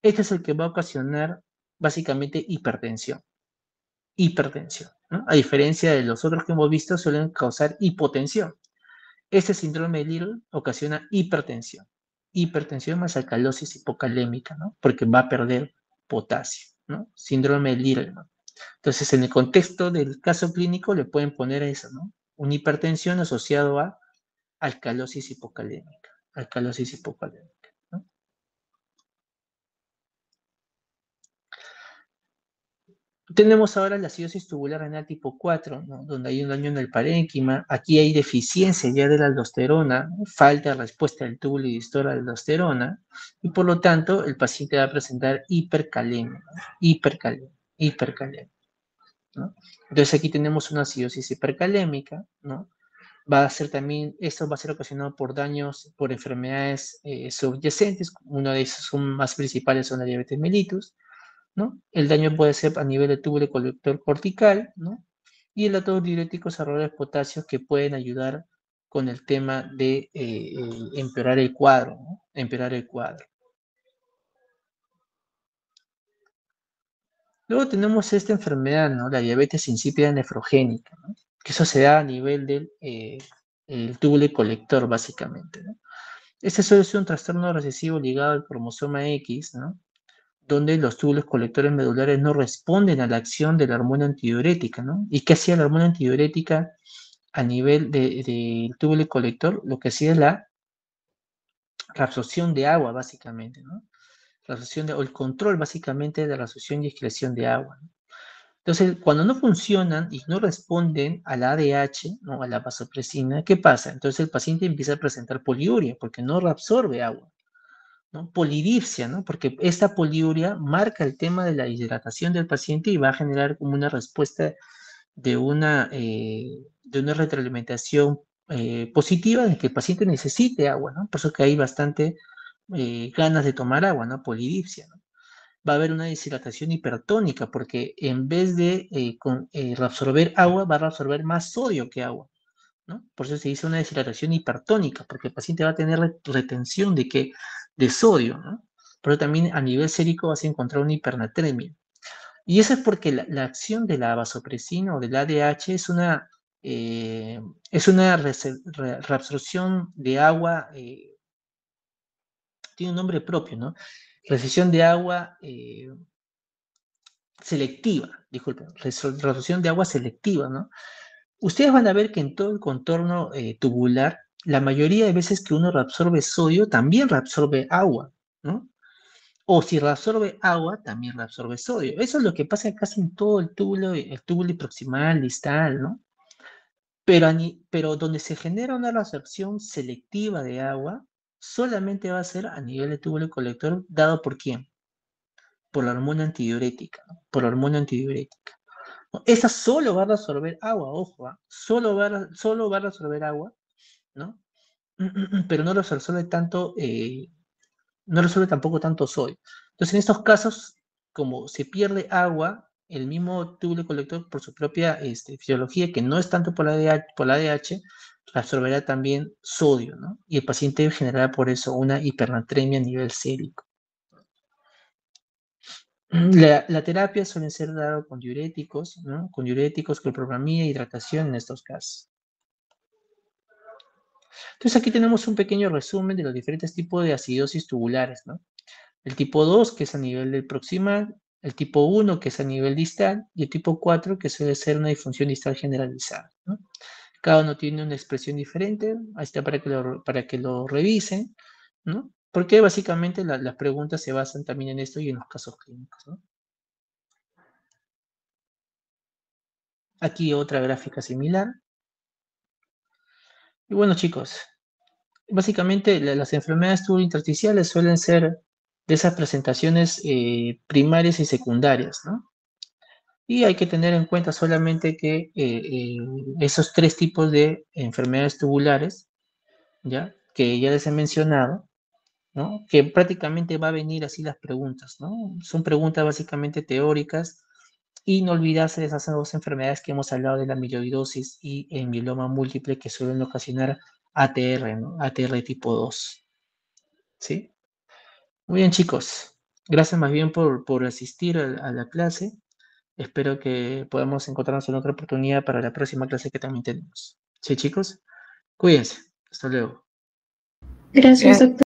este es el que va a ocasionar básicamente hipertensión. Hipertensión, ¿no? A diferencia de los otros que hemos visto, suelen causar hipotensión. Este síndrome de Little ocasiona hipertensión. Hipertensión más alcalosis hipocalémica, ¿no? Porque va a perder potasio, ¿no? Síndrome de Little, ¿no? Entonces, en el contexto del caso clínico le pueden poner eso, ¿no? Una hipertensión asociado a alcalosis hipocalémica. Alcalosis hipocalémica, ¿no? Tenemos ahora la acidosis tubular renal tipo 4, ¿no? Donde hay un daño en el parénquima. Aquí hay deficiencia ya de la aldosterona, ¿no? Falta de respuesta del túbulo y distal a la aldosterona, y por lo tanto el paciente va a presentar hipercalemia, ¿no? Hipercalemia, ¿no? Entonces aquí tenemos una acidosis hipercalémica, ¿no? Va a ser también, esto va a ser ocasionado por daños, por enfermedades subyacentes, una de esas son más principales son la diabetes mellitus, ¿no? El daño puede ser a nivel del túbulo colector cortical, ¿no? Y el átomo diurético de potasio que pueden ayudar con el tema de empeorar el cuadro, ¿no? Empeorar el cuadro. Luego tenemos esta enfermedad, ¿no? La diabetes insípida nefrogénica, ¿no? Que eso se da a nivel del el túbulo colector, básicamente, ¿no? Este suele ser un trastorno recesivo ligado al cromosoma X, ¿no? Donde los túbulos colectores medulares no responden a la acción de la hormona antidiurética, ¿no? ¿Y qué hacía la hormona antidiurética a nivel del túbulo colector? Lo que hacía es la reabsorción de agua, básicamente, ¿no? O el control, básicamente, de la reabsorción y excreción de agua, ¿no? Entonces, cuando no funcionan y no responden a la ADH, ¿no? A la vasopresina, ¿qué pasa? Entonces el paciente empieza a presentar poliuria porque no reabsorbe agua, ¿no? Polidipsia, ¿no? Porque esta poliuria marca el tema de la hidratación del paciente y va a generar como una respuesta de una retroalimentación positiva de que el paciente necesite agua, ¿no? Por eso que hay bastante ganas de tomar agua, ¿no? Polidipsia, ¿no? Va a haber una deshidratación hipertónica porque en vez de reabsorber agua, va a reabsorber más sodio que agua, ¿no? Por eso se dice una deshidratación hipertónica, porque el paciente va a tener retención de sodio, ¿no? Pero también a nivel sérico vas a encontrar una hipernatremia. Y eso es porque la acción de la vasopresina o del ADH es una reabsorción de agua, tiene un nombre propio, ¿no? Recepción de agua selectiva, disculpen, reabsorción de agua selectiva, ¿no? Ustedes van a ver que en todo el contorno tubular, la mayoría de veces que uno reabsorbe sodio, también reabsorbe agua, ¿no? O si reabsorbe agua, también reabsorbe sodio. Eso es lo que pasa casi en todo el túbulo proximal, distal, ¿no? Pero donde se genera una reabsorción selectiva de agua, solamente va a ser a nivel de túbulo colector, ¿dado por quién? Por la hormona antidiurética, ¿no? Por la hormona antidiurética. ¿No? Esa solo va a reabsorber agua, ojo, ¿ah? Solo va a reabsorber agua, ¿no? Pero no reabsorbe tanto, no resuelve tampoco tanto sodio. Entonces, en estos casos, como se pierde agua, el mismo túbulo colector, por su propia fisiología, que no es tanto por la ADH, absorberá también sodio, ¿no? Y el paciente generará por eso una hipernatremia a nivel sérico. La terapia suele ser dada con diuréticos, ¿no? Con diuréticos, clorpropamida e hidratación en estos casos. Entonces aquí tenemos un pequeño resumen de los diferentes tipos de acidosis tubulares, ¿no? El tipo 2, que es a nivel del proximal, el tipo 1, que es a nivel distal, y el tipo 4, que suele ser una disfunción distal generalizada, ¿no? Cada uno tiene una expresión diferente, ahí está para que lo revisen, ¿no? Porque básicamente las preguntas se basan también en esto y en los casos clínicos, ¿no? Aquí otra gráfica similar. Y bueno, chicos, básicamente las enfermedades tubulointersticiales suelen ser de esas presentaciones primarias y secundarias, ¿no? Y hay que tener en cuenta solamente que esos tres tipos de enfermedades tubulares, ¿ya? Que ya les he mencionado, ¿no? Que prácticamente va a venir así las preguntas, ¿no? Son preguntas básicamente teóricas y no olvidarse de esas dos enfermedades que hemos hablado de la amiloidosis y el mieloma múltiple que suelen ocasionar ATR, ¿no? ATR tipo 2, ¿sí? Muy bien, chicos. Gracias más bien por asistir a la clase. Espero que podamos encontrarnos en otra oportunidad para la próxima clase que también tenemos. ¿Sí, chicos? Cuídense. Hasta luego. Gracias, doctor.